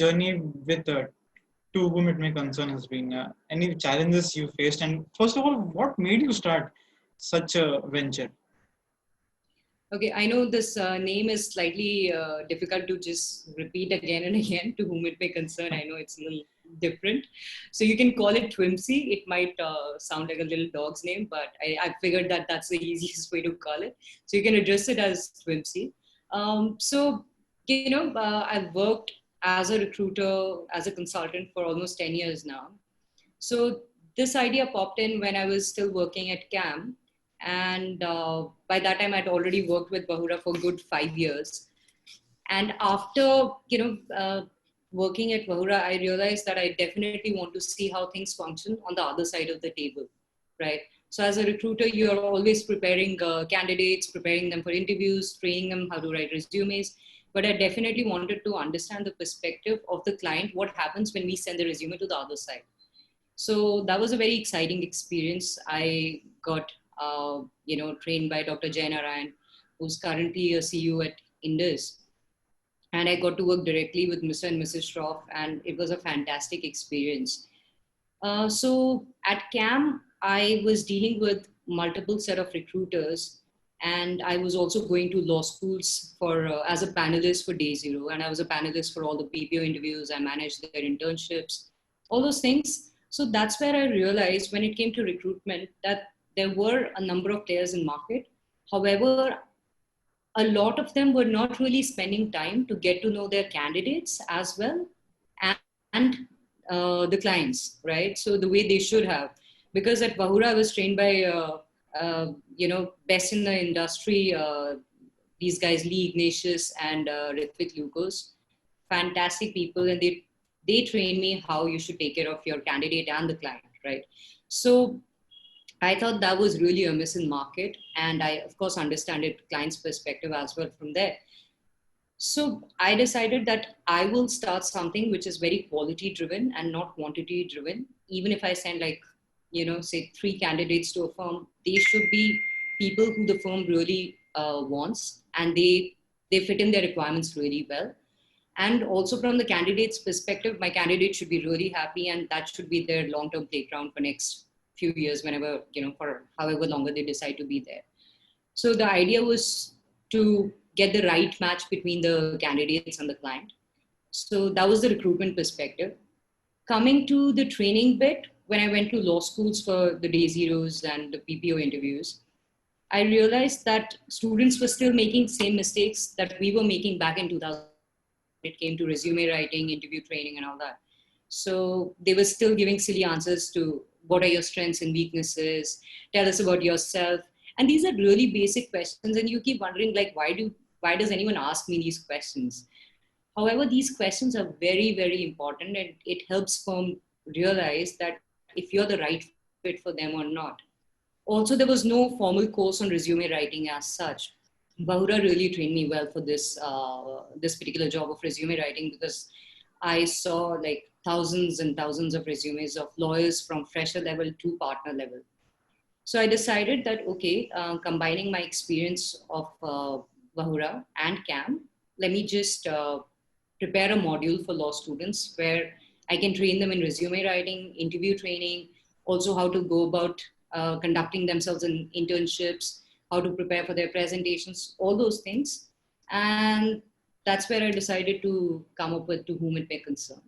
journey with To Whom It May Concern has been? Any challenges you faced? And first of all, what made you start such a venture? Okay, I know this name is slightly difficult to just repeat again and again, to whom it may concern. I know it's a little different. So you can call it TWIMC. It might sound like a little dog's name, but I figured that that's the easiest way to call it. So you can address it as TWIMC. I've worked as a recruiter, as a consultant for almost 10 years now. So this idea popped in when I was still working at CAM. And by that time, I'd already worked with Bahura for a good 5 years. And after, working at Bahura, I realized that I definitely want to see how things function on the other side of the table, right? So as a recruiter, you're always preparing candidates, preparing them for interviews, training them how to write resumes. But I definitely wanted to understand the perspective of the client, what happens when we send the resume to the other side. So that was a very exciting experience. I got, trained by Dr. Jay Narayan, who's currently a CEO at Indus. And I got to work directly with Mr. and Mrs. Shroff, and it was a fantastic experience. So at CAM, I was dealing with multiple set of recruiters, and I was also going to law schools for as a panelist for Day Zero, and I was a panelist for all the PPO interviews. I managed their internships, all those things. So that's where I realized when it came to recruitment that there were a number of players in market. However, a lot of them were not really spending time to get to know their candidates as well and the clients, right? So the way they should have. Because at Bahura, I was trained by, best in the industry, these guys, Lee Ignatius and Ritvik Lucas, fantastic people. And they trained me how you should take care of your candidate and the client, right? So I thought that was really a miss in market. And I, of course, understand it client's perspective as well from there. So I decided that I will start something which is very quality driven and not quantity driven. Even if I send say 3 candidates to a firm, they should be people who the firm really wants, and they fit in their requirements really well. And also from the candidate's perspective, my candidate should be really happy, and that should be their long-term playground for next few years, whenever, for however longer they decide to be there. So the idea was to get the right match between the candidates and the client. So that was the recruitment perspective. Coming to the training bit, when I went to law schools for the Day Zeros and the PPO interviews, I realized that students were still making same mistakes that we were making back in 2000. It came to resume writing, interview training, and all that. So they were still giving silly answers to what are your strengths and weaknesses, tell us about yourself. And these are really basic questions, and you keep wondering, like, why does anyone ask me these questions? However, these questions are very, very important, and it helps firm realize that if you're the right fit for them or not. Also, there was no formal course on resume writing as such. Bahura really trained me well for this particular job of resume writing, because I saw like thousands and thousands of resumes of lawyers from fresher level to partner level. So I decided that, okay, combining my experience of Bahura and CAM, let me just prepare a module for law students where I can train them in resume writing, interview training, also how to go about conducting themselves in internships, how to prepare for their presentations, all those things. And that's where I decided to come up with To Whom It May Concern.